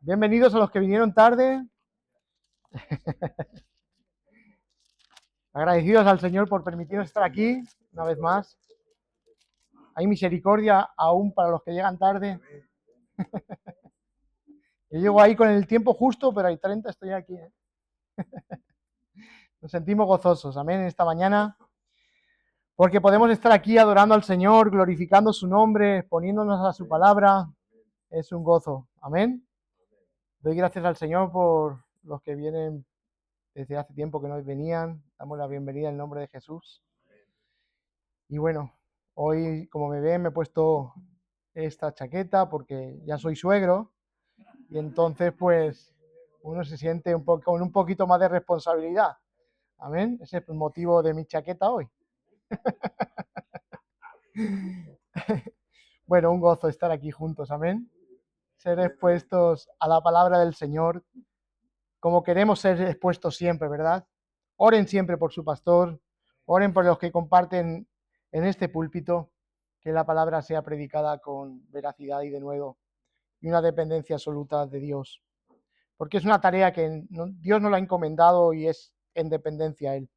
Bienvenidos a los que vinieron tarde. Agradecidos al Señor por permitirnos estar aquí una vez más. Hay misericordia aún para los que llegan tarde. Yo llego ahí con el tiempo justo, pero hay 30 estoy aquí. Nos sentimos gozosos, amén, esta mañana, porque podemos estar aquí adorando al Señor, glorificando su nombre, poniéndonos a su palabra. Es un gozo, amén. Doy gracias al Señor por los que vienen desde hace tiempo que no venían. Damos la bienvenida en el nombre de Jesús. Y bueno, hoy, como me ven, me he puesto esta chaqueta porque ya soy suegro y entonces pues uno se siente con un poquito más de responsabilidad. Amén. Ese es el motivo de mi chaqueta hoy. Bueno, un gozo estar aquí juntos. Amén. Ser expuestos a la palabra del Señor como queremos ser expuestos siempre, ¿verdad? Oren siempre por su pastor, oren por los que comparten en este púlpito, que la palabra sea predicada con veracidad y de nuevo, y una dependencia absoluta de Dios. Porque es una tarea que Dios nos la ha encomendado y es en dependencia a Él.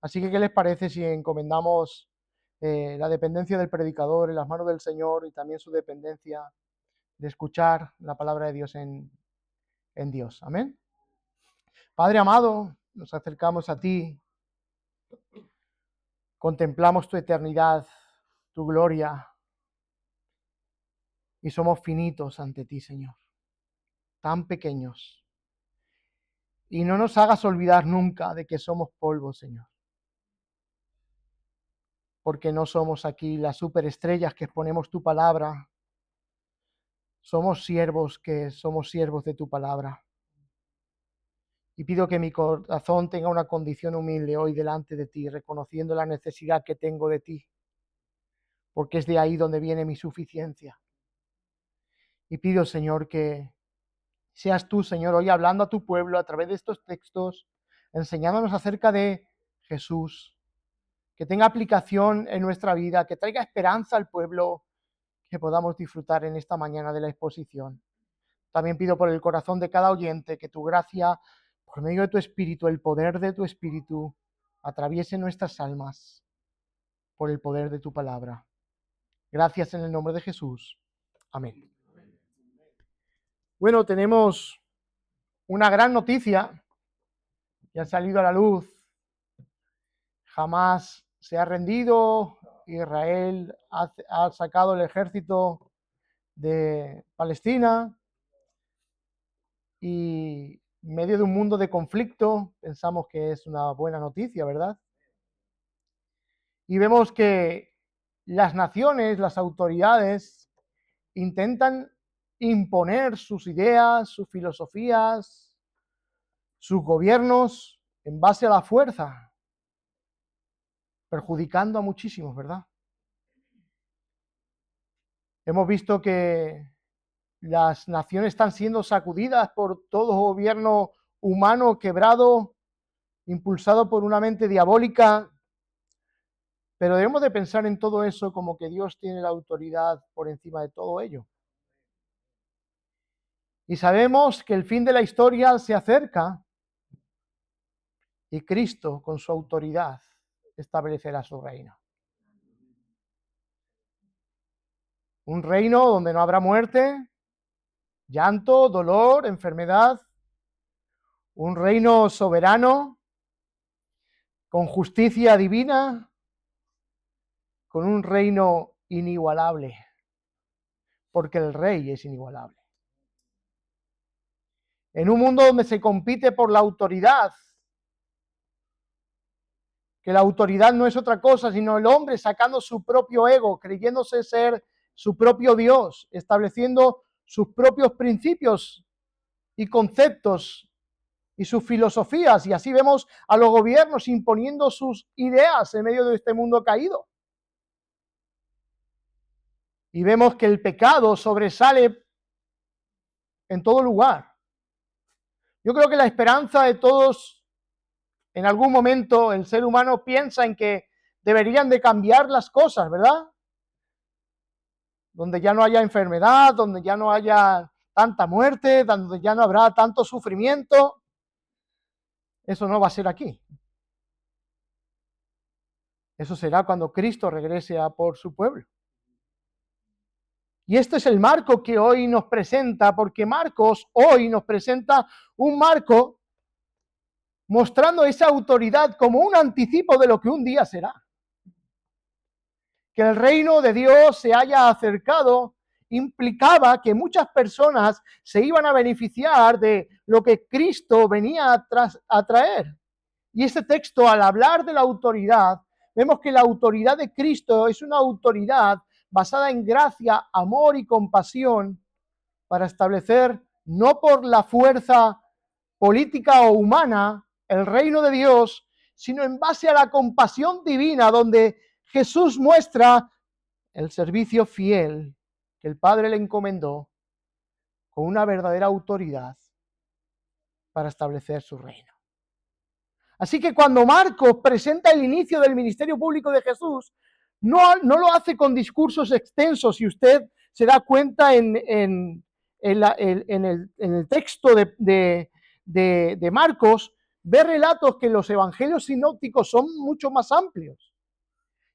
Así que, ¿qué les parece si encomendamos la dependencia del predicador en las manos del Señor y también su dependencia de escuchar la palabra de Dios en Dios? Amén. Padre amado, nos acercamos a ti, contemplamos tu eternidad, tu gloria, y somos finitos ante ti, Señor, tan pequeños. Y no nos hagas olvidar nunca de que somos polvo, Señor, porque no somos aquí las superestrellas que exponemos tu palabra, somos siervos de tu palabra. Y pido que mi corazón tenga una condición humilde hoy delante de ti, reconociendo la necesidad que tengo de ti, porque es de ahí donde viene mi suficiencia. Y pido, Señor, que seas tú, Señor, hoy hablando a tu pueblo a través de estos textos, enseñándonos acerca de Jesús, que tenga aplicación en nuestra vida, que traiga esperanza al pueblo, que podamos disfrutar en esta mañana de la exposición. También pido por el corazón de cada oyente que tu gracia, por medio de tu Espíritu, el poder de tu Espíritu, atraviese nuestras almas por el poder de tu palabra. Gracias en el nombre de Jesús. Amén. Bueno, tenemos una gran noticia que ha salido a la luz. Jamás se ha rendido. Israel ha sacado el ejército de Palestina y en medio de un mundo de conflicto pensamos que es una buena noticia, ¿verdad? Y vemos que las naciones, las autoridades intentan imponer sus ideas, sus filosofías, sus gobiernos en base a la fuerza, perjudicando a muchísimos, ¿verdad? Hemos visto que las naciones están siendo sacudidas por todo gobierno humano quebrado, impulsado por una mente diabólica, pero debemos de pensar en todo eso como que Dios tiene la autoridad por encima de todo ello. Y sabemos que el fin de la historia se acerca y Cristo, con su autoridad, establecerá su reino. Un reino donde no habrá muerte, llanto, dolor, enfermedad. Un reino soberano, con justicia divina, con un reino inigualable, porque el Rey es inigualable. En un mundo donde se compite por la autoridad, que la autoridad no es otra cosa, sino el hombre sacando su propio ego, creyéndose ser su propio Dios, estableciendo sus propios principios y conceptos y sus filosofías, y así vemos a los gobiernos imponiendo sus ideas en medio de este mundo caído. Y vemos que el pecado sobresale en todo lugar. Yo creo que la esperanza de todos, en algún momento el ser humano piensa en que deberían de cambiar las cosas, ¿verdad? Donde ya no haya enfermedad, donde ya no haya tanta muerte, donde ya no habrá tanto sufrimiento. Eso no va a ser aquí. Eso será cuando Cristo regrese a por su pueblo. Y este es el marco que hoy nos presenta, porque Marcos hoy nos presenta un marco mostrando esa autoridad como un anticipo de lo que un día será. Que el reino de Dios se haya acercado implicaba que muchas personas se iban a beneficiar de lo que Cristo venía a traer. Y este texto, al hablar de la autoridad, vemos que la autoridad de Cristo es una autoridad basada en gracia, amor y compasión para establecer, no por la fuerza política o humana, el reino de Dios, sino en base a la compasión divina, donde Jesús muestra el servicio fiel que el Padre le encomendó con una verdadera autoridad para establecer su reino. Así que cuando Marcos presenta el inicio del ministerio público de Jesús, no lo hace con discursos extensos. Si usted se da cuenta en el texto de Marcos, ve relatos que los evangelios sinópticos son mucho más amplios.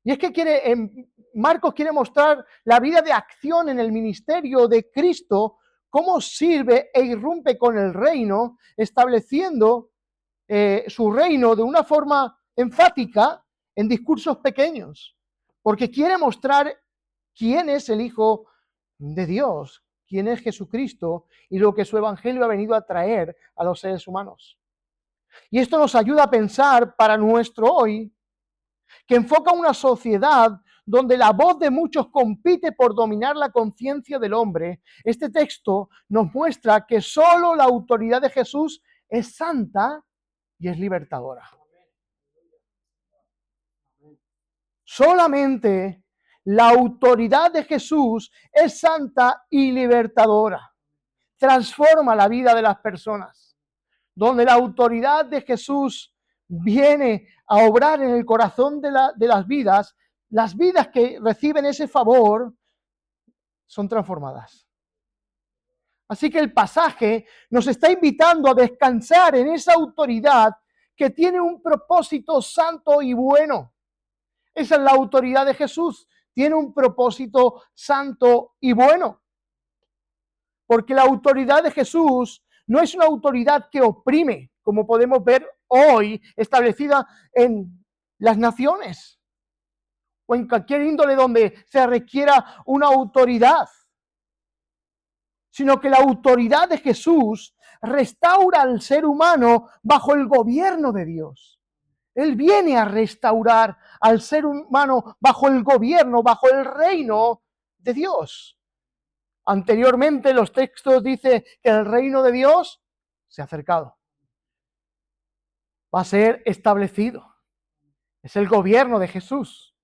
Y es que Marcos quiere mostrar la vida de acción en el ministerio de Cristo, cómo sirve e irrumpe con el reino, estableciendo su reino de una forma enfática en discursos pequeños, porque quiere mostrar quién es el Hijo de Dios, quién es Jesucristo y lo que su evangelio ha venido a traer a los seres humanos. Y esto nos ayuda a pensar para nuestro hoy, que enfoca una sociedad donde la voz de muchos compite por dominar la conciencia del hombre. Este texto nos muestra que solo la autoridad de Jesús es santa y es libertadora. Solamente la autoridad de Jesús es santa y libertadora. Transforma la vida de las personas. Donde la autoridad de Jesús viene a obrar en el corazón de las vidas que reciben ese favor son transformadas. Así que el pasaje nos está invitando a descansar en esa autoridad que tiene un propósito santo y bueno. Esa es la autoridad de Jesús. Tiene un propósito santo y bueno. Porque la autoridad de Jesús no es una autoridad que oprime, como podemos ver hoy establecida en las naciones o en cualquier índole donde se requiera una autoridad, sino que la autoridad de Jesús restaura al ser humano bajo el gobierno de Dios. Él viene a restaurar al ser humano bajo el gobierno, bajo el reino de Dios. Anteriormente los textos dicen que el reino de Dios se ha acercado. Va a ser establecido. Es el gobierno de Jesús.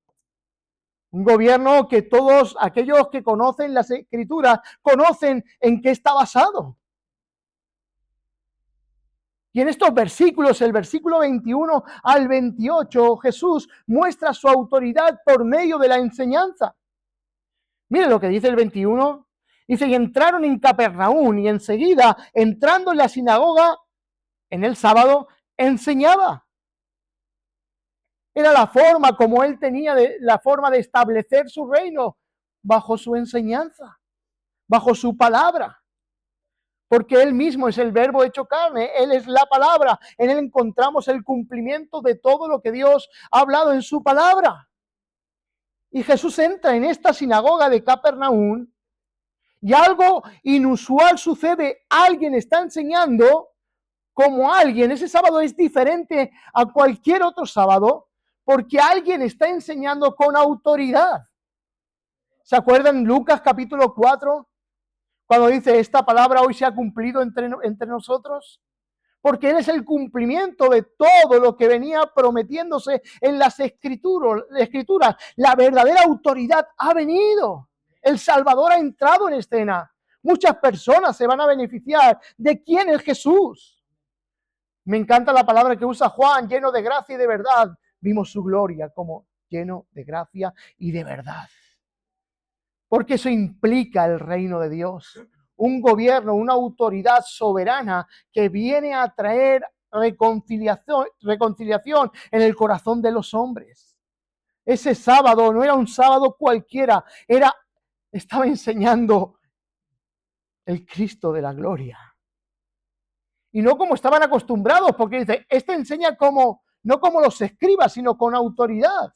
Un gobierno que todos aquellos que conocen las Escrituras conocen en qué está basado. Y en estos versículos, el versículo 21 al 28, Jesús muestra su autoridad por medio de la enseñanza. Mire lo que dice el 21. Dice, y entraron en Capernaum y enseguida, entrando en la sinagoga, en el sábado, enseñaba. Era la forma como él tenía, la forma de establecer su reino, bajo su enseñanza, bajo su palabra. Porque él mismo es el verbo hecho carne, él es la palabra, en él encontramos el cumplimiento de todo lo que Dios ha hablado en su palabra. Y Jesús entra en esta sinagoga de Capernaum y algo inusual sucede. Alguien está enseñando como alguien. Ese sábado es diferente a cualquier otro sábado porque alguien está enseñando con autoridad. ¿Se acuerdan Lucas capítulo 4? Cuando dice, esta palabra hoy se ha cumplido entre nosotros. Porque Él es el cumplimiento de todo lo que venía prometiéndose en las escrituras. La verdadera autoridad ha venido. El Salvador ha entrado en escena. Muchas personas se van a beneficiar de quién es Jesús. Me encanta la palabra que usa Juan, lleno de gracia y de verdad. Vimos su gloria como lleno de gracia y de verdad. Porque eso implica el reino de Dios. un gobierno, una autoridad soberana que viene a traer reconciliación en el corazón de los hombres. Ese sábado no era un sábado cualquiera, estaba enseñando el Cristo de la gloria. Y no como estaban acostumbrados, porque dice, enseña no como los escribas, sino con autoridad.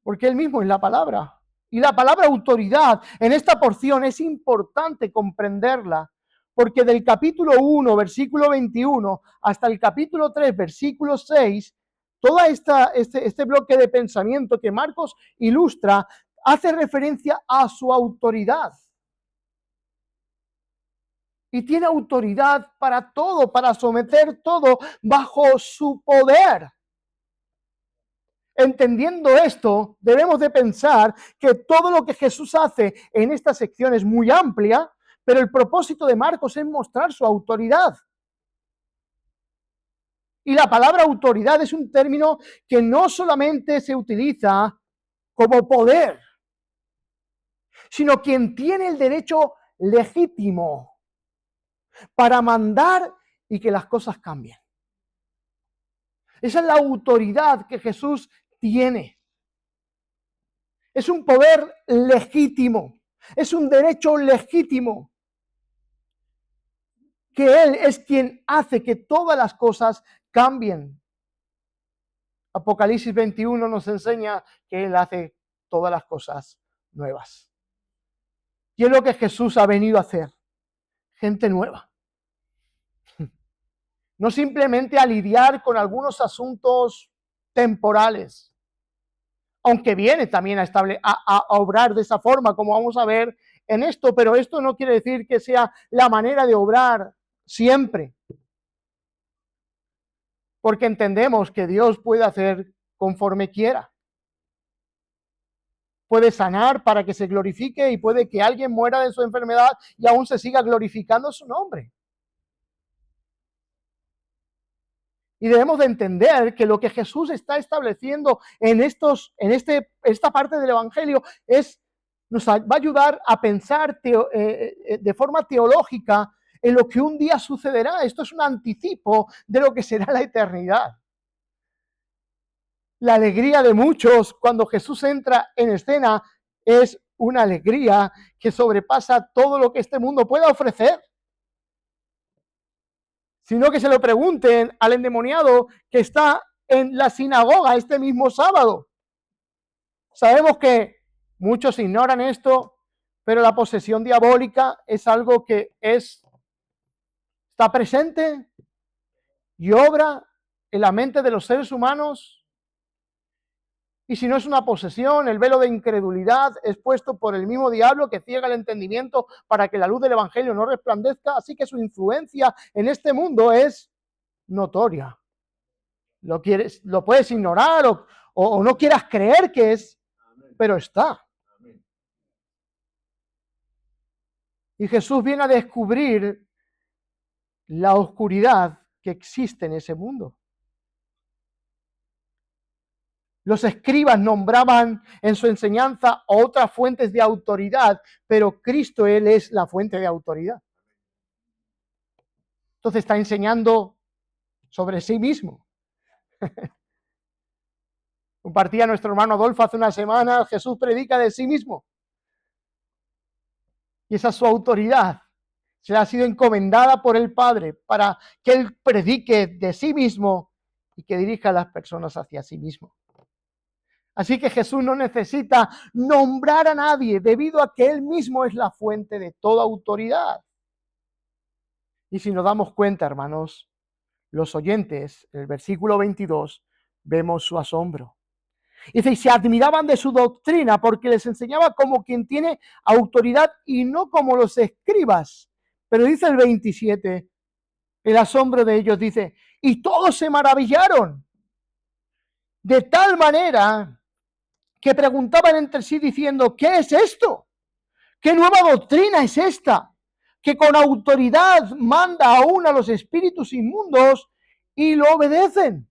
Porque él mismo es la palabra. Y la palabra autoridad en esta porción es importante comprenderla, porque del capítulo 1, versículo 21, hasta el capítulo 3, versículo 6, todo este bloque de pensamiento que Marcos ilustra hace referencia a su autoridad. Y tiene autoridad para todo, para someter todo bajo su poder. Entendiendo esto, debemos de pensar que todo lo que Jesús hace en esta sección es muy amplia, pero el propósito de Marcos es mostrar su autoridad. Y la palabra autoridad es un término que no solamente se utiliza como poder, sino quien tiene el derecho legítimo para mandar y que las cosas cambien. Esa es la autoridad que Jesús tiene. Es un poder legítimo, es un derecho legítimo, que Él es quien hace que todas las cosas cambien. Apocalipsis 21 nos enseña que Él hace todas las cosas nuevas. Y es lo que Jesús ha venido a hacer, gente nueva. No simplemente a lidiar con algunos asuntos temporales, aunque viene también a obrar de esa forma, como vamos a ver en esto, pero esto no quiere decir que sea la manera de obrar siempre, porque entendemos que Dios puede hacer conforme quiera. Puede sanar para que se glorifique y puede que alguien muera de su enfermedad y aún se siga glorificando su nombre. Y debemos de entender que lo que Jesús está estableciendo en esta parte del Evangelio nos va a ayudar a pensar de forma teológica en lo que un día sucederá. Esto es un anticipo de lo que será la eternidad. La alegría de muchos cuando Jesús entra en escena es una alegría que sobrepasa todo lo que este mundo pueda ofrecer. Sino que se lo pregunten al endemoniado que está en la sinagoga este mismo sábado. Sabemos que muchos ignoran esto, pero la posesión diabólica es algo que está presente y obra en la mente de los seres humanos. Y si no es una posesión, el velo de incredulidad es puesto por el mismo diablo que ciega el entendimiento para que la luz del evangelio no resplandezca, así que su influencia en este mundo es notoria. Lo puedes ignorar o no quieras creer que es, pero está. Y Jesús viene a descubrir la oscuridad que existe en ese mundo. Los escribas nombraban en su enseñanza otras fuentes de autoridad, pero Cristo, Él es la fuente de autoridad. Entonces está enseñando sobre sí mismo. Compartía nuestro hermano Adolfo hace una semana, Jesús predica de sí mismo. Y esa es su autoridad. Se le ha sido encomendada por el Padre para que Él predique de sí mismo y que dirija a las personas hacia sí mismo. Así que Jesús no necesita nombrar a nadie debido a que Él mismo es la fuente de toda autoridad. Y si nos damos cuenta, hermanos, los oyentes, en el versículo 22, vemos su asombro. Dice, y se admiraban de su doctrina porque les enseñaba como quien tiene autoridad y no como los escribas. Pero dice el 27, el asombro de ellos dice, y todos se maravillaron de tal manera que preguntaban entre sí diciendo, ¿qué es esto? ¿Qué nueva doctrina es esta? Que con autoridad manda aún a los espíritus inmundos y lo obedecen.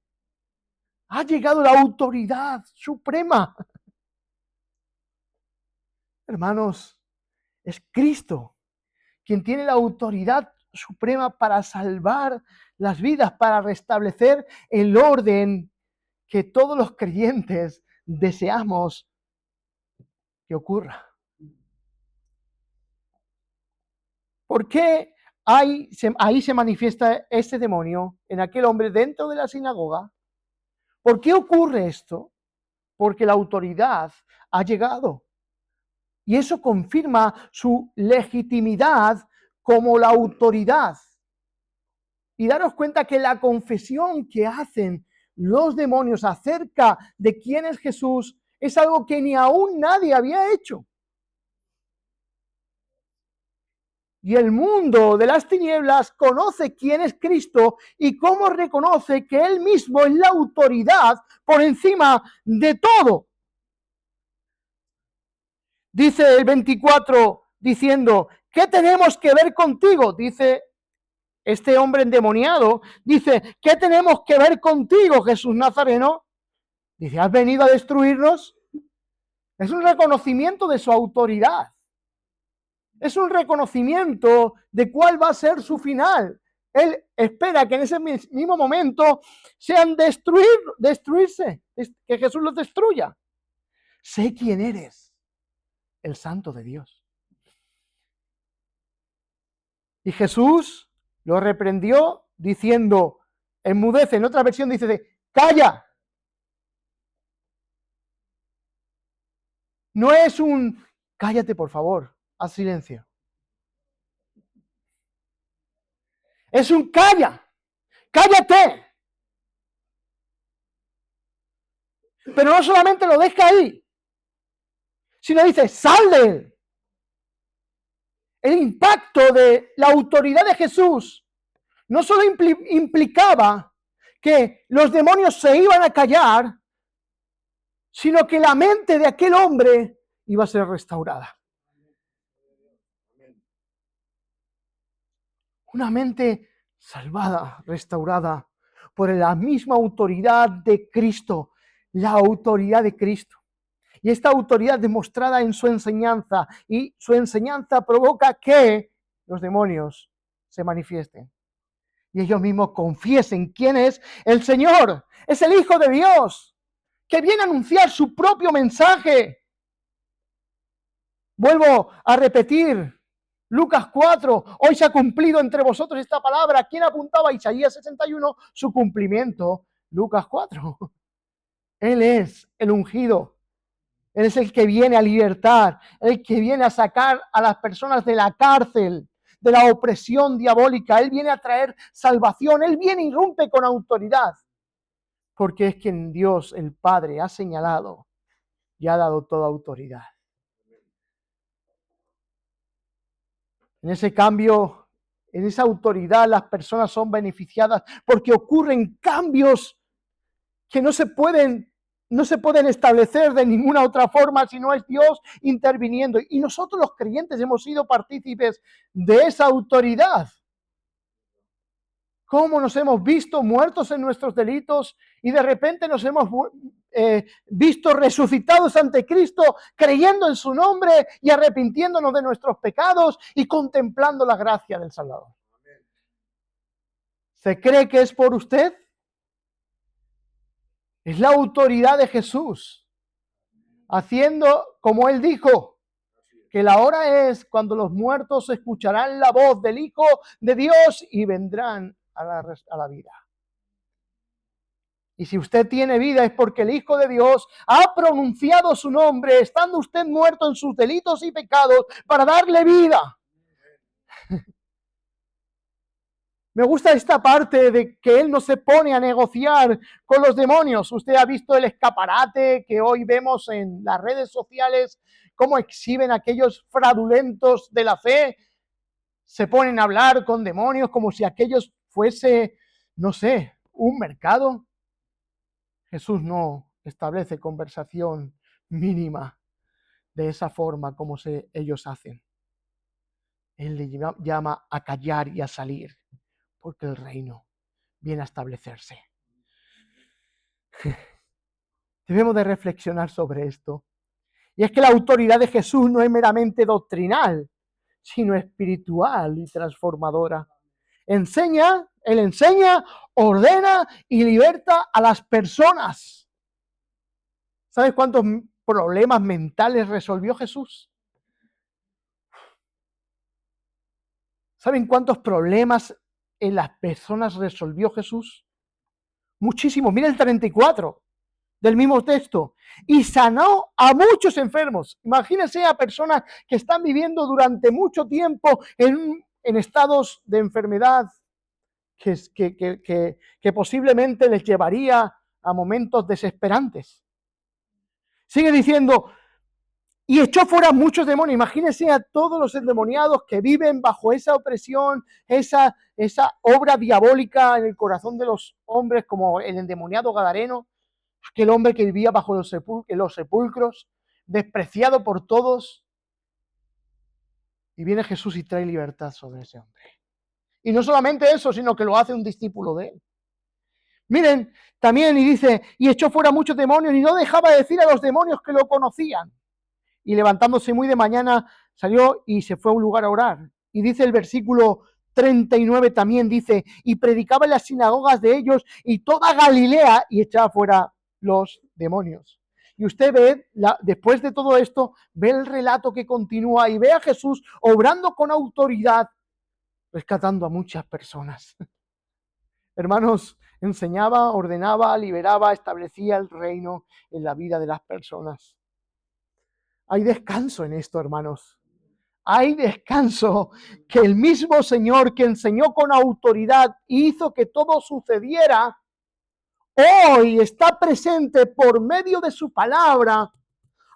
Ha llegado la autoridad suprema. Hermanos, Es Cristo quien tiene la autoridad suprema para salvar las vidas, para restablecer el orden que todos los creyentes deseamos que ocurra. ¿Por qué ahí se manifiesta este demonio en aquel hombre dentro de la sinagoga? ¿Por qué ocurre esto? Porque la autoridad ha llegado. Y eso confirma su legitimidad como la autoridad. Y daros cuenta que la confesión que hacen los demonios acerca de quién es Jesús es algo que ni aún nadie había hecho. Y el mundo de las tinieblas conoce quién es Cristo y cómo reconoce que Él mismo es la autoridad por encima de todo. Dice el 24 diciendo, ¿qué tenemos que ver contigo? Dice este hombre endemoniado, dice, ¿qué tenemos que ver contigo, Jesús Nazareno? Dice, ¿has venido a destruirnos? Es un reconocimiento de su autoridad. Es un reconocimiento de cuál va a ser su final. Él espera que en ese mismo momento sean destruirse, que Jesús los destruya. Sé quién eres, el Santo de Dios. Y Jesús lo reprendió diciendo, enmudece. En otra versión dice, calla. No es un, cállate por favor, haz silencio. Es un calla, cállate. Pero no solamente lo deja ahí, sino dice, sal de él. El impacto de la autoridad de Jesús no solo implicaba que los demonios se iban a callar, sino que la mente de aquel hombre iba a ser restaurada. Una mente salvada, restaurada por la misma autoridad de Cristo, la autoridad de Cristo. Y esta autoridad demostrada en su enseñanza, y su enseñanza provoca que los demonios se manifiesten. Y ellos mismos confiesen quién es el Señor. Es el Hijo de Dios, que viene a anunciar su propio mensaje. Vuelvo a repetir, Lucas 4, hoy se ha cumplido entre vosotros esta palabra. ¿Quién apuntaba a Isaías 61? Su cumplimiento, Lucas 4. Él es el ungido. Él es el que viene a libertar, el que viene a sacar a las personas de la cárcel, de la opresión diabólica. Él viene a traer salvación, Él viene y irrumpe con autoridad, porque es quien Dios, el Padre, ha señalado y ha dado toda autoridad. En ese cambio, en esa autoridad, las personas son beneficiadas porque ocurren cambios que no se pueden establecer de ninguna otra forma si no es Dios interviniendo. Y nosotros los creyentes hemos sido partícipes de esa autoridad. ¿Cómo nos hemos visto muertos en nuestros delitos y de repente nos hemos visto resucitados ante Cristo, creyendo en su nombre y arrepintiéndonos de nuestros pecados y contemplando la gracia del Salvador? ¿Se cree que es por usted? Es la autoridad de Jesús, haciendo como Él dijo, que la hora es cuando los muertos escucharán la voz del Hijo de Dios y vendrán a la vida. Y si usted tiene vida es porque el Hijo de Dios ha pronunciado su nombre, estando usted muerto en sus delitos y pecados, para darle vida. Me gusta esta parte de que Él no se pone a negociar con los demonios. Usted ha visto el escaparate que hoy vemos en las redes sociales, cómo exhiben aquellos fraudulentos de la fe. Se ponen a hablar con demonios como si aquellos fuese, no sé, un mercado. Jesús no establece conversación mínima de esa forma como ellos hacen. Él le llama a callar y a salir, porque el reino viene a establecerse. Debemos de reflexionar sobre esto. Y es que la autoridad de Jesús no es meramente doctrinal, sino espiritual y transformadora. Él enseña, ordena y liberta a las personas. ¿Sabes cuántos problemas mentales resolvió Jesús? ¿Saben cuántos problemas en las personas resolvió Jesús? Muchísimos. Mira el 34 del mismo texto. Y sanó a muchos enfermos. Imagínense a personas que están viviendo durante mucho tiempo en estados de enfermedad que posiblemente les llevaría a momentos desesperantes. Sigue diciendo, y echó fuera muchos demonios. Imagínense a todos los endemoniados que viven bajo esa opresión, esa obra diabólica en el corazón de los hombres, como el endemoniado gadareno, aquel hombre que vivía bajo los sepulcros, despreciado por todos. Y viene Jesús y trae libertad sobre ese hombre. Y no solamente eso, sino que lo hace un discípulo de él. Miren, también, y dice, y echó fuera muchos demonios, y no dejaba de decir a los demonios que lo conocían. Y levantándose muy de mañana, salió y se fue a un lugar a orar. Y dice el versículo 39 también, dice, y predicaba en las sinagogas de ellos y toda Galilea, y echaba fuera los demonios. Y usted ve, después de todo esto, ve el relato que continúa y ve a Jesús obrando con autoridad, rescatando a muchas personas. Hermanos, enseñaba, ordenaba, liberaba, establecía el reino en la vida de las personas. Hay descanso en esto, hermanos. Hay descanso, que el mismo Señor que enseñó con autoridad y hizo que todo sucediera, hoy está presente por medio de su palabra,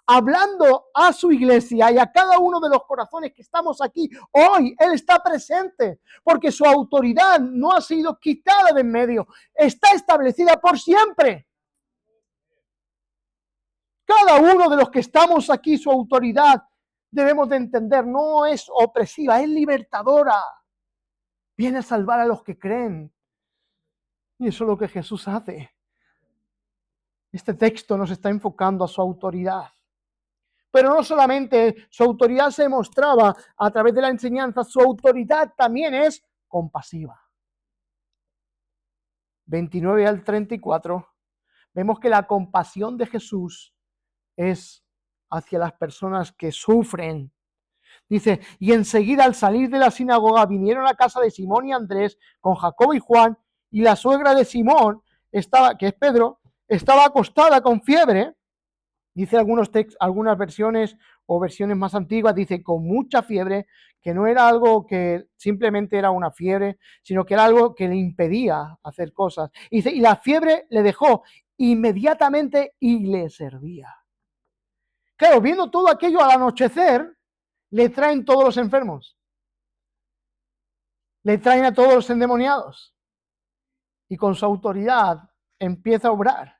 hablando a su iglesia y a cada uno de los corazones que estamos aquí. Hoy Él está presente porque su autoridad no ha sido quitada de en medio, está establecida por siempre. Cada uno de los que estamos aquí, su autoridad, debemos de entender, no es opresiva, es libertadora. Viene a salvar a los que creen. Y eso es lo que Jesús hace. Este texto nos está enfocando a su autoridad. Pero no solamente su autoridad se mostraba a través de la enseñanza, su autoridad también es compasiva. 29 al 34, vemos que la compasión de Jesús es hacia las personas que sufren. Dice, y enseguida al salir de la sinagoga vinieron a casa de Simón y Andrés con Jacobo y Juan, y la suegra de Simón, que es Pedro, estaba acostada con fiebre. Dice algunas versiones o versiones más antiguas, dice con mucha fiebre, que no era algo que simplemente era una fiebre, sino que era algo que le impedía hacer cosas. Dice, y la fiebre le dejó inmediatamente y le servía. Claro, viendo todo aquello al anochecer, le traen todos los enfermos. Le traen a todos los endemoniados. Y con su autoridad empieza a obrar.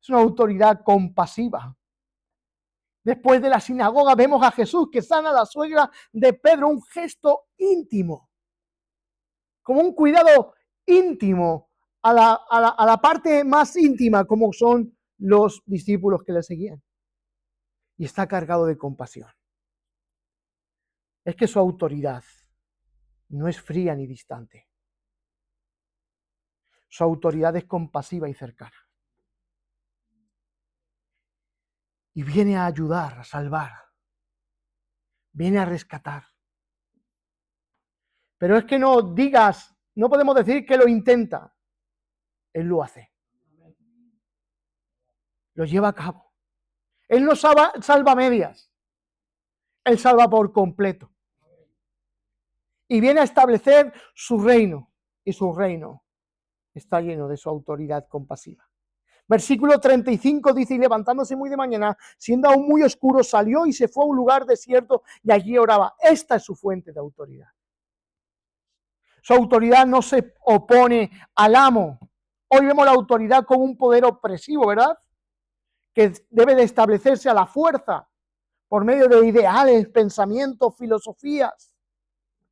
Es una autoridad compasiva. Después de la sinagoga vemos a Jesús que sana a la suegra de Pedro, un gesto íntimo, como un cuidado íntimo a la parte más íntima, como son los discípulos que le seguían. Y está cargado de compasión. Es que su autoridad no es fría ni distante. Su autoridad es compasiva y cercana. Y viene a ayudar, a salvar. Viene a rescatar. Pero es que no podemos decir que lo intenta. Él lo hace. Lo lleva a cabo. Él no salva a medias. Él salva por completo. Y viene a establecer su reino. Y su reino está lleno de su autoridad compasiva. Versículo 35 dice, y levantándose muy de mañana, siendo aún muy oscuro, salió y se fue a un lugar desierto y allí oraba. Esta es su fuente de autoridad. Su autoridad no se opone al amo. Hoy vemos la autoridad como un poder opresivo, ¿verdad? Que debe de establecerse a la fuerza por medio de ideales, pensamientos, filosofías.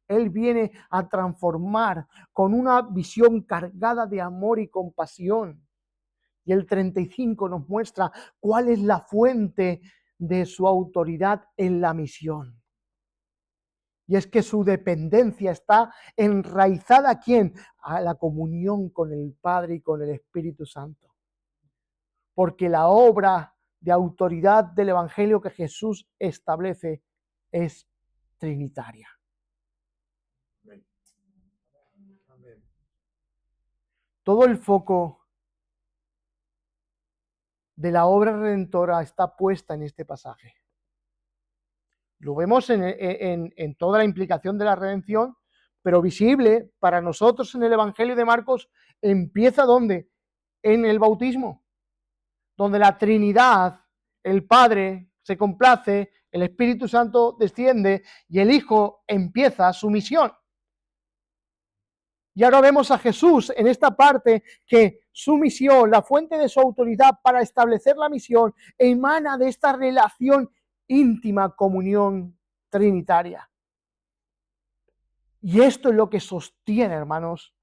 Él viene a transformar con una visión cargada de amor y compasión. Y el 35 nos muestra cuál es la fuente de su autoridad en la misión. Y es que su dependencia está enraizada ¿a quién? A la comunión con el Padre y con el Espíritu Santo. Porque la obra de autoridad del Evangelio que Jesús establece es trinitaria. Todo el foco de la obra redentora está puesta en este pasaje. Lo vemos en toda la implicación de la redención, pero visible para nosotros en el Evangelio de Marcos empieza ¿dónde? En el bautismo, donde la Trinidad, el Padre se complace, el Espíritu Santo desciende y el Hijo empieza su misión. Y ahora vemos a Jesús en esta parte que su misión, la fuente de su autoridad para establecer la misión, emana de esta relación íntima, comunión trinitaria. Y esto es lo que sostiene, hermanos,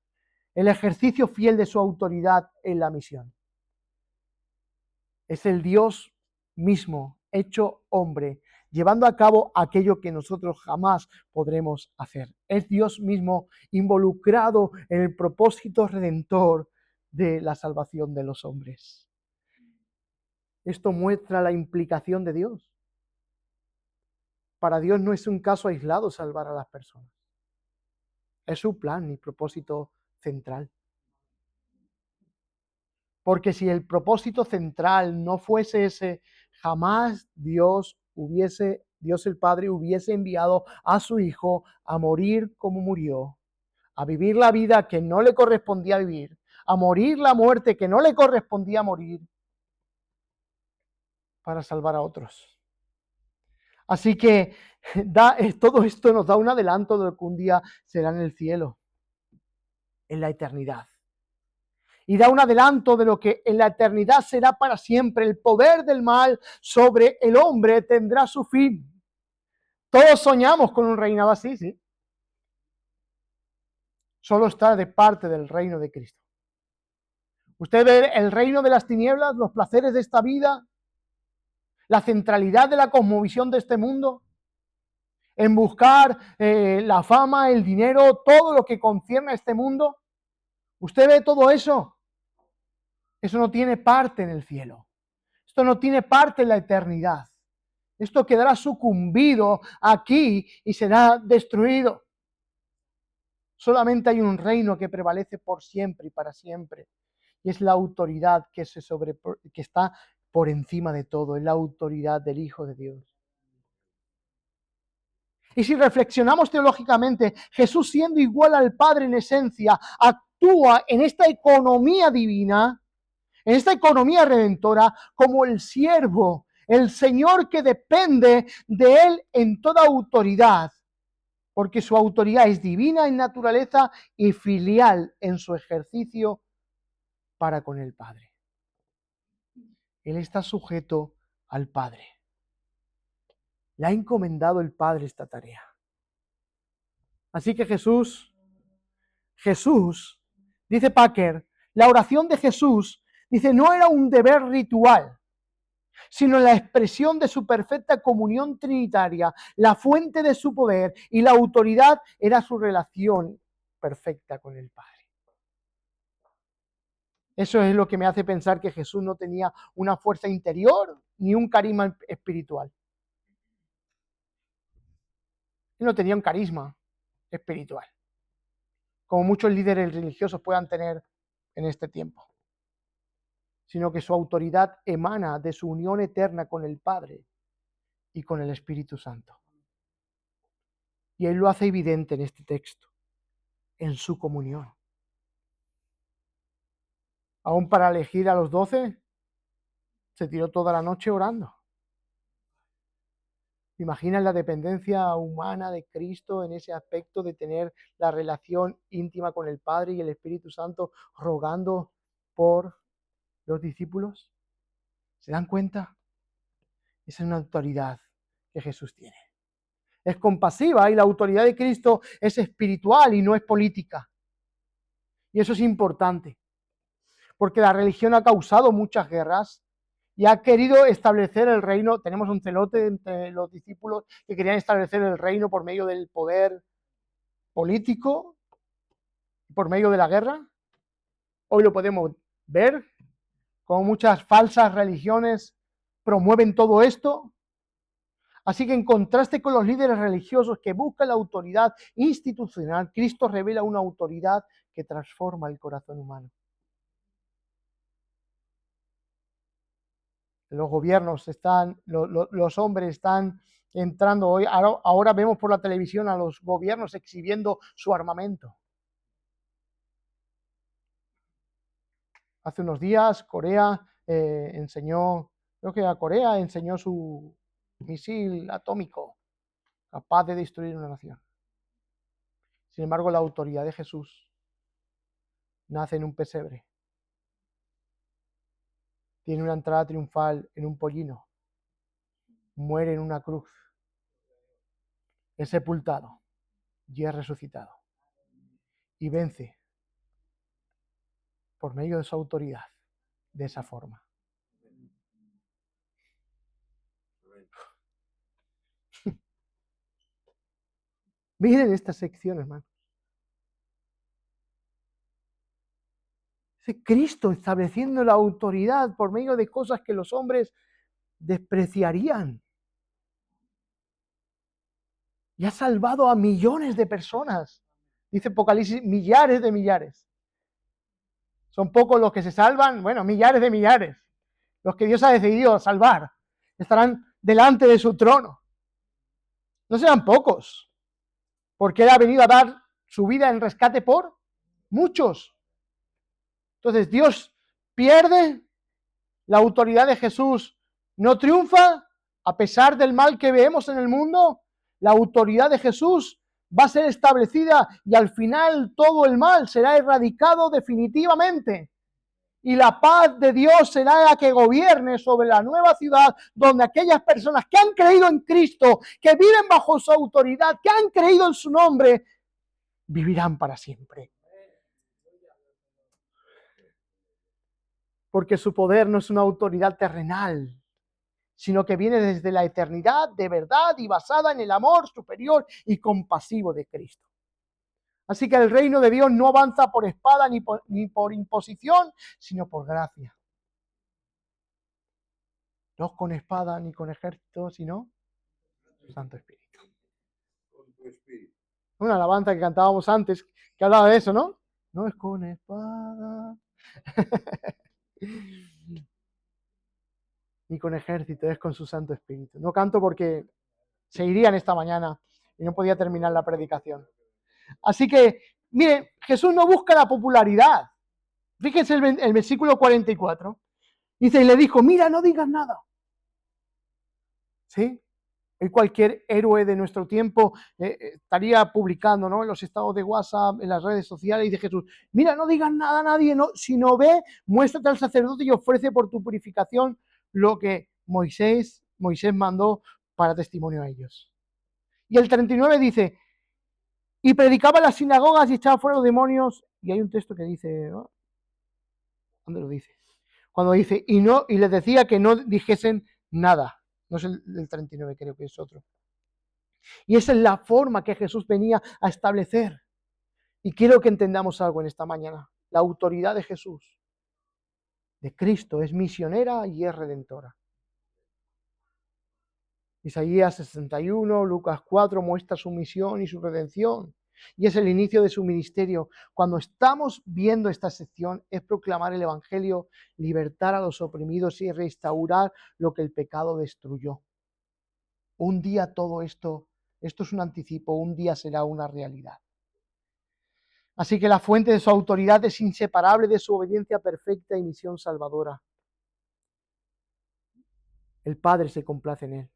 el ejercicio fiel de su autoridad en la misión. Es el Dios mismo, hecho hombre, llevando a cabo aquello que nosotros jamás podremos hacer. Es Dios mismo involucrado en el propósito redentor de la salvación de los hombres. Esto muestra la implicación de Dios. Para Dios no es un caso aislado salvar a las personas. Es su plan y propósito central. Porque si el propósito central no fuese ese, jamás Dios el Padre hubiese enviado a su Hijo a morir como murió, a vivir la vida que no le correspondía vivir, a morir la muerte que no le correspondía morir, para salvar a otros. Así que todo esto nos da un adelanto de lo que un día será en el cielo, en la eternidad. Y da un adelanto de lo que en la eternidad será para siempre. El poder del mal sobre el hombre tendrá su fin. Todos soñamos con un reinado así, ¿sí? Solo está de parte del reino de Cristo. Usted ve el reino de las tinieblas, los placeres de esta vida, la centralidad de la cosmovisión de este mundo, en buscar la fama, el dinero, todo lo que concierne a este mundo. Usted ve todo eso. Eso no tiene parte en el cielo. Esto no tiene parte en la eternidad. Esto quedará sucumbido aquí y será destruido. Solamente hay un reino que prevalece por siempre y para siempre. Y es la autoridad que está por encima de todo. Es la autoridad del Hijo de Dios. Y si reflexionamos teológicamente, Jesús, siendo igual al Padre en esencia, actúa en esta economía divina, en esta economía redentora, como el siervo, el Señor que depende de Él en toda autoridad, porque su autoridad es divina en naturaleza y filial en su ejercicio para con el Padre. Él está sujeto al Padre. Le ha encomendado el Padre esta tarea. Así que Jesús, dice Packer, la oración de Jesús, dice, no era un deber ritual, sino la expresión de su perfecta comunión trinitaria, la fuente de su poder y la autoridad era su relación perfecta con el Padre. Eso es lo que me hace pensar que Jesús no tenía una fuerza interior ni un carisma espiritual. Él no tenía un carisma espiritual, como muchos líderes religiosos puedan tener en este tiempo, sino que su autoridad emana de su unión eterna con el Padre y con el Espíritu Santo. Y Él lo hace evidente en este texto, en su comunión. Aún para elegir a los 12, se tiró toda la noche orando. ¿Imaginan la dependencia humana de Cristo en ese aspecto de tener la relación íntima con el Padre y el Espíritu Santo rogando por los discípulos? ¿Se dan cuenta? Esa es una autoridad que Jesús tiene. Es compasiva y la autoridad de Cristo es espiritual y no es política. Y eso es importante, porque la religión ha causado muchas guerras y ha querido establecer el reino. Tenemos un celote entre los discípulos que querían establecer el reino por medio del poder político, por medio de la guerra. Hoy lo podemos ver, como muchas falsas religiones promueven todo esto. Así que en contraste con los líderes religiosos que buscan la autoridad institucional, Cristo revela una autoridad que transforma el corazón humano. Los gobiernos están, los hombres están entrando hoy. Ahora vemos por la televisión a los gobiernos exhibiendo su armamento. Hace unos días Corea enseñó su misil atómico capaz de destruir una nación. Sin embargo, la autoridad de Jesús nace en un pesebre. Tiene una entrada triunfal en un pollino. Muere en una cruz. Es sepultado y es resucitado. Y vence por medio de su autoridad, de esa forma. Miren esta sección, hermano. Es Cristo estableciendo la autoridad por medio de cosas que los hombres despreciarían. Y ha salvado a millones de personas. Dice Apocalipsis, millares de millares. Son pocos los que se salvan, bueno, millares de millares. Los que Dios ha decidido salvar estarán delante de su trono. No serán pocos, porque Él ha venido a dar su vida en rescate por muchos. Entonces Dios pierde, la autoridad de Jesús no triunfa, a pesar del mal que vemos en el mundo, la autoridad de Jesús va a ser establecida y al final todo el mal será erradicado definitivamente. Y la paz de Dios será la que gobierne sobre la nueva ciudad, donde aquellas personas que han creído en Cristo, que viven bajo su autoridad, que han creído en su nombre, vivirán para siempre. Porque su poder no es una autoridad terrenal, sino que viene desde la eternidad de verdad y basada en el amor superior y compasivo de Cristo. Así que el reino de Dios no avanza por espada ni por imposición, sino por gracia. No con espada ni con ejército, sino Santo Espíritu. Una alabanza que cantábamos antes, que hablaba de eso, ¿no? No es con espada ni con ejército, es con su Santo Espíritu. No canto porque se irían esta mañana y no podía terminar la predicación. Así que, mire, Jesús no busca la popularidad. Fíjense el versículo 44. Dice, y le dijo, mira, no digas nada. ¿Sí? Hoy cualquier héroe de nuestro tiempo estaría publicando, ¿no?, en los estados de WhatsApp, en las redes sociales, y de Jesús, mira, no digas nada a nadie, no, si no ve, muéstrate al sacerdote y ofrece por tu purificación lo que Moisés mandó para testimonio a ellos. Y el 39 dice, y predicaba en las sinagogas y echaba fuera los demonios, y hay un texto que dice, ¿no? ¿Dónde lo dice? Cuando dice, y les decía que no dijesen nada. No es el 39, creo que es otro. Y esa es la forma que Jesús venía a establecer. Y quiero que entendamos algo en esta mañana. La autoridad de Jesús, de Cristo, es misionera y es redentora. Isaías 61, Lucas 4 muestra su misión y su redención. Y es el inicio de su ministerio. Cuando estamos viendo esta sección, es proclamar el Evangelio, libertar a los oprimidos y restaurar lo que el pecado destruyó. Un día todo esto es un anticipo, un día será una realidad. Así que la fuente de su autoridad es inseparable de su obediencia perfecta y misión salvadora. El Padre se complace en él.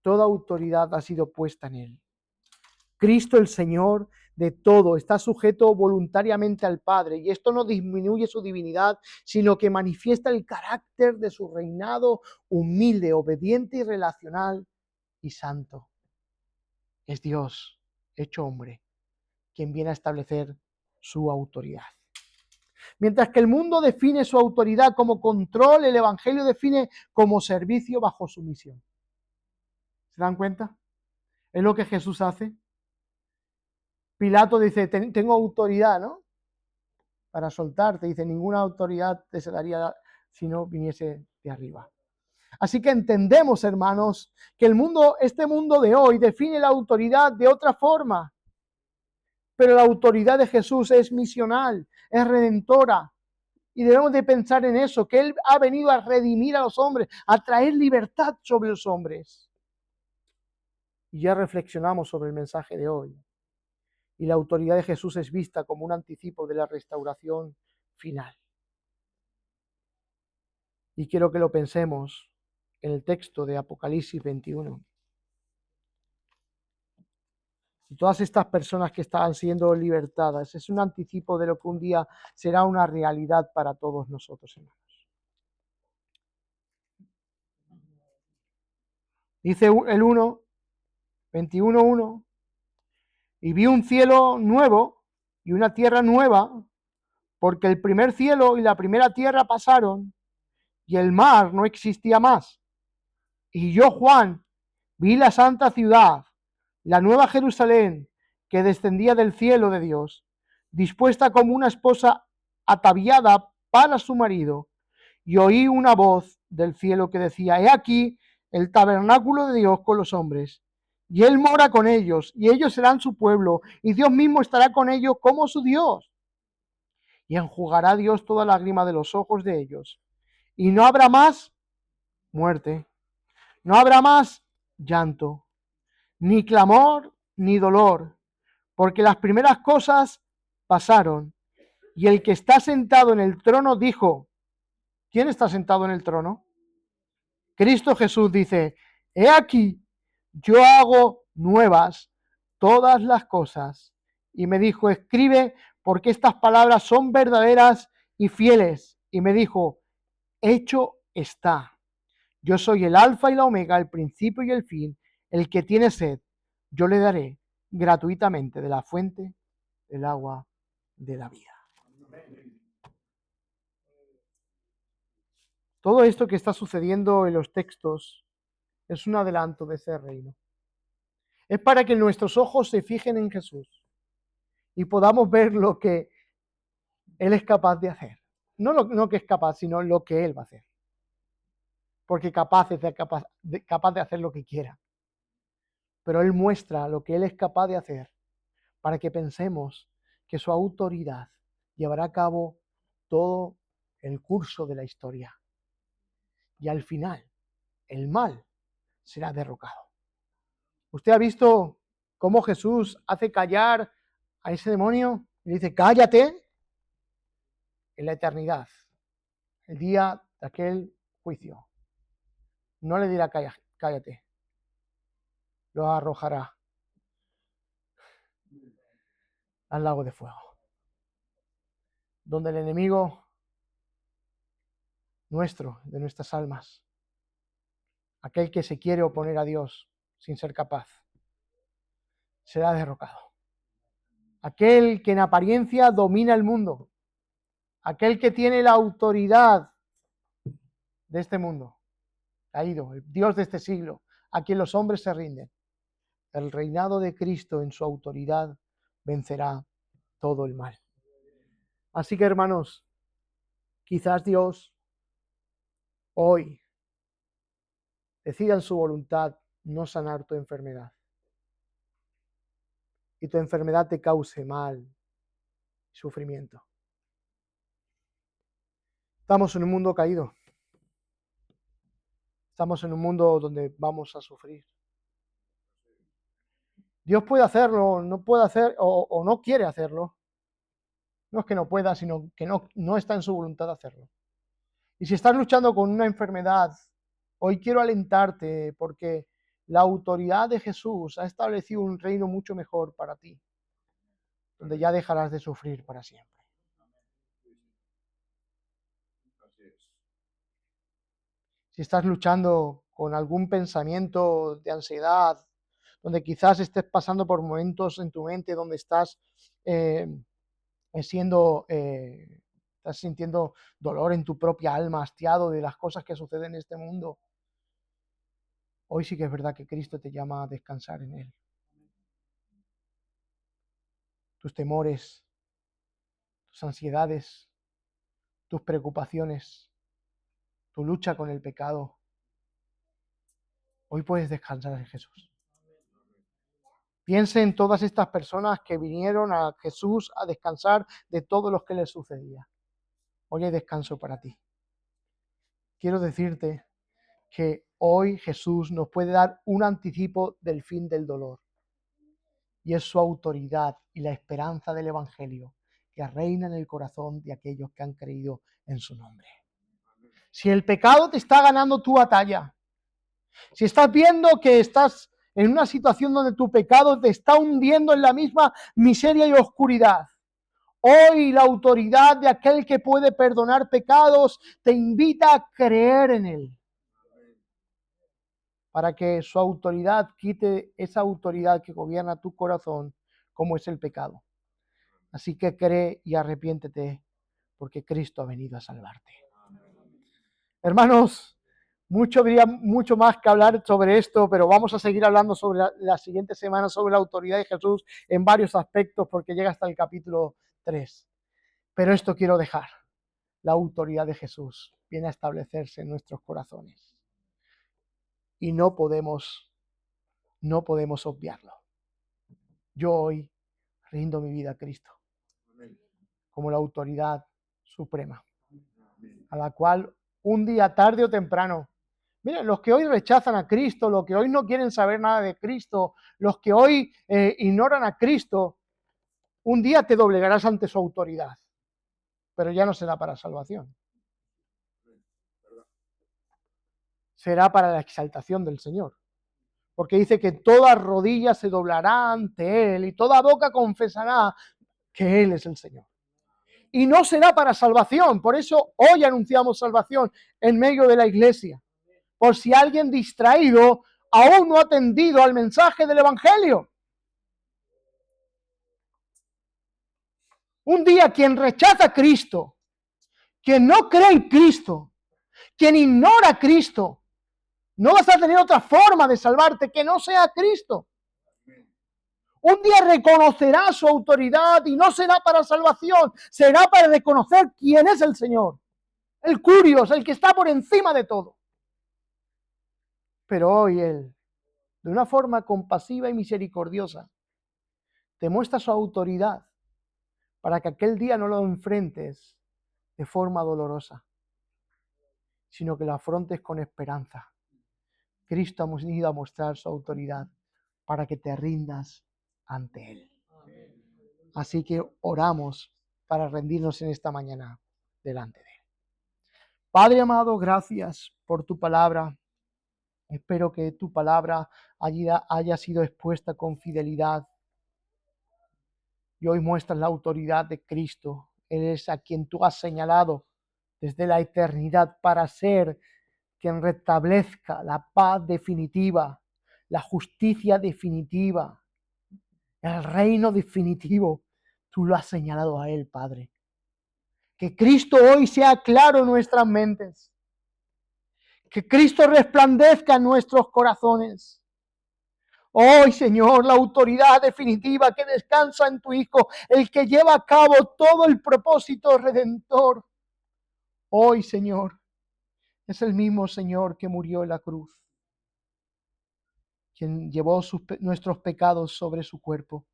Toda autoridad ha sido puesta en él. Cristo, el Señor de todo, está sujeto voluntariamente al Padre, y esto no disminuye su divinidad, sino que manifiesta el carácter de su reinado humilde, obediente y relacional y santo. Es Dios hecho hombre quien viene a establecer su autoridad. Mientras que el mundo define su autoridad como control, el Evangelio define como servicio bajo sumisión. ¿Se dan cuenta? Es lo que Jesús hace. Pilato dice, tengo autoridad, ¿no? Para soltarte. Dice, ninguna autoridad te se daría si no viniese de arriba. Así que entendemos, hermanos, que este mundo de hoy define la autoridad de otra forma. Pero la autoridad de Jesús es misional, es redentora. Y debemos de pensar en eso, que Él ha venido a redimir a los hombres, a traer libertad sobre los hombres. Y ya reflexionamos sobre el mensaje de hoy. Y la autoridad de Jesús es vista como un anticipo de la restauración final. Y quiero que lo pensemos en el texto de Apocalipsis 21. Y todas estas personas que estaban siendo libertadas, es un anticipo de lo que un día será una realidad para todos nosotros, hermanos. Dice el 21:1, y vi un cielo nuevo y una tierra nueva, porque el primer cielo y la primera tierra pasaron, y el mar no existía más. Y yo, Juan, vi la santa ciudad, la nueva Jerusalén, que descendía del cielo de Dios, dispuesta como una esposa ataviada para su marido, y oí una voz del cielo que decía, he aquí el tabernáculo de Dios con los hombres, y Él mora con ellos, y ellos serán su pueblo, y Dios mismo estará con ellos como su Dios. Y enjugará Dios toda lágrima de los ojos de ellos, y no habrá más muerte, no habrá más llanto, ni clamor, ni dolor, porque las primeras cosas pasaron. Y el que está sentado en el trono dijo, ¿quién está sentado en el trono? Cristo Jesús dice, he aquí, yo hago nuevas todas las cosas. Y me dijo, escribe, porque estas palabras son verdaderas y fieles. Y me dijo, hecho está. Yo soy el alfa y la omega, el principio y el fin. El que tiene sed, yo le daré gratuitamente de la fuente del agua de la vida. Todo esto que está sucediendo en los textos es un adelanto de ese reino. Es para que nuestros ojos se fijen en Jesús y podamos ver lo que Él es capaz de hacer. No que es capaz, sino lo que Él va a hacer. Porque capaz de hacer lo que quiera. Pero Él muestra lo que Él es capaz de hacer para que pensemos que su autoridad llevará a cabo todo el curso de la historia. Y al final, el mal será derrocado. ¿Usted ha visto cómo Jesús hace callar a ese demonio? Y le dice, cállate en la eternidad, el día de aquel juicio. No le dirá cállate, lo arrojará al lago de fuego, donde el enemigo nuestro, de nuestras almas, aquel que se quiere oponer a Dios sin ser capaz, será derrocado. Aquel que en apariencia domina el mundo, aquel que tiene la autoridad de este mundo, caído, el Dios de este siglo, a quien los hombres se rinden. El reinado de Cristo en su autoridad vencerá todo el mal. Así que, hermanos, quizás Dios hoy decida en su voluntad no sanar tu enfermedad. Y tu enfermedad te cause mal, sufrimiento. Estamos en un mundo caído. Estamos en un mundo donde vamos a sufrir. Dios puede hacerlo, no puede hacer o no quiere hacerlo. No es que no pueda, sino que no está en su voluntad hacerlo. Y si estás luchando con una enfermedad, hoy quiero alentarte porque la autoridad de Jesús ha establecido un reino mucho mejor para ti, donde ya dejarás de sufrir para siempre. Si estás luchando con algún pensamiento de ansiedad, donde quizás estés pasando por momentos en tu mente donde estás siendo estás sintiendo dolor en tu propia alma, hastiado de las cosas que suceden en este mundo, hoy sí que es verdad que Cristo te llama a descansar en Él. Tus temores, tus ansiedades, tus preocupaciones, tu lucha con el pecado, hoy puedes descansar en Jesús. Piense en todas estas personas que vinieron a Jesús a descansar de todo lo que les sucedía. Hoy hay descanso para ti. Quiero decirte que hoy Jesús nos puede dar un anticipo del fin del dolor. Y es su autoridad y la esperanza del Evangelio que reina en el corazón de aquellos que han creído en su nombre. Si el pecado te está ganando tu batalla, si estás viendo que estás en una situación donde tu pecado te está hundiendo en la misma miseria y oscuridad, hoy la autoridad de aquel que puede perdonar pecados te invita a creer en Él, para que su autoridad quite esa autoridad que gobierna tu corazón, como es el pecado. Así que cree y arrepiéntete, porque Cristo ha venido a salvarte. Hermanos, habría mucho más que hablar sobre esto, pero vamos a seguir hablando sobre la siguiente semana sobre la autoridad de Jesús en varios aspectos, porque llega hasta el capítulo 3. Pero esto quiero dejar. La autoridad de Jesús viene a establecerse en nuestros corazones. Y no podemos obviarlo. Yo hoy rindo mi vida a Cristo como la autoridad suprema, a la cual un día, tarde o temprano, miren, los que hoy rechazan a Cristo, los que hoy no quieren saber nada de Cristo, los que hoy ignoran a Cristo, un día te doblegarás ante su autoridad, pero ya no será para salvación. Será para la exaltación del Señor. Porque dice que toda rodilla se doblará ante Él y toda boca confesará que Él es el Señor. Y no será para salvación. Por eso hoy anunciamos salvación en medio de la iglesia. Por si alguien distraído aún no ha atendido al mensaje del Evangelio. Un día quien rechaza a Cristo, quien no cree en Cristo, quien ignora a Cristo, no vas a tener otra forma de salvarte que no sea Cristo. Un día reconocerá su autoridad y no será para salvación, será para reconocer quién es el Señor. El Curios, el que está por encima de todo. Pero hoy Él, de una forma compasiva y misericordiosa, te muestra su autoridad para que aquel día no lo enfrentes de forma dolorosa, sino que lo afrontes con esperanza. Cristo ha venido a mostrar su autoridad para que te rindas ante Él. Así que oramos para rendirnos en esta mañana delante de Él. Padre amado, gracias por tu palabra. Espero que tu palabra haya sido expuesta con fidelidad. Y hoy muestras la autoridad de Cristo. Él es a quien tú has señalado desde la eternidad para ser quien restablezca la paz definitiva, la justicia definitiva, el reino definitivo. Tú lo has señalado a Él, Padre. Que Cristo hoy sea claro en nuestras mentes. Que Cristo resplandezca en nuestros corazones. Hoy, Señor, la autoridad definitiva que descansa en tu Hijo, el que lleva a cabo todo el propósito redentor. Hoy, Señor, es el mismo Señor que murió en la cruz, quien llevó nuestros pecados sobre su cuerpo.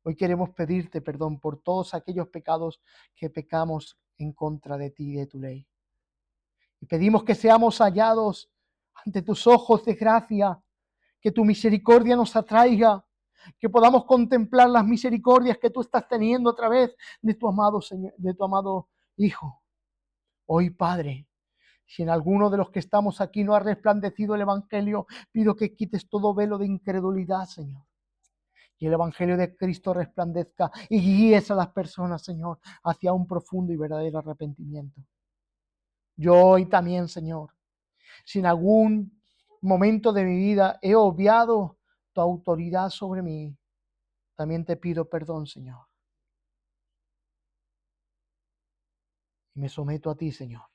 Hoy queremos pedirte perdón por todos aquellos pecados que pecamos en contra de ti y de tu ley. Y pedimos que seamos hallados ante tus ojos de gracia, que tu misericordia nos atraiga, que podamos contemplar las misericordias que tú estás teniendo a través de tu amado Señor, de tu amado Hijo. Hoy, Padre, si en alguno de los que estamos aquí no ha resplandecido el Evangelio, pido que quites todo velo de incredulidad, Señor. Y el Evangelio de Cristo resplandezca y guíes a las personas, Señor, hacia un profundo y verdadero arrepentimiento. Yo hoy también, Señor, si en algún momento de mi vida he obviado tu autoridad sobre mí, también te pido perdón, Señor. y me someto a ti, Señor,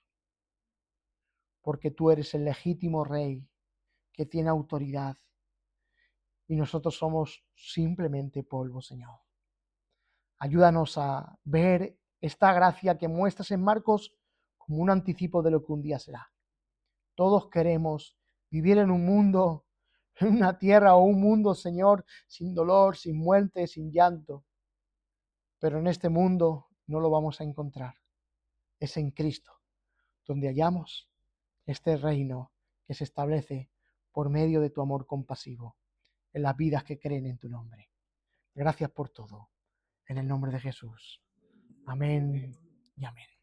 porque tú eres el legítimo Rey que tiene autoridad y nosotros somos simplemente polvo, Señor. Ayúdanos a ver esta gracia que muestras en Marcos como un anticipo de lo que un día será. Todos queremos vivir en un mundo, en una tierra o un mundo, Señor, sin dolor, sin muerte, sin llanto. Pero en este mundo no lo vamos a encontrar. Es en Cristo donde hallamos este reino que se establece por medio de tu amor compasivo en las vidas que creen en tu nombre. Gracias por todo. En el nombre de Jesús. Amén y amén.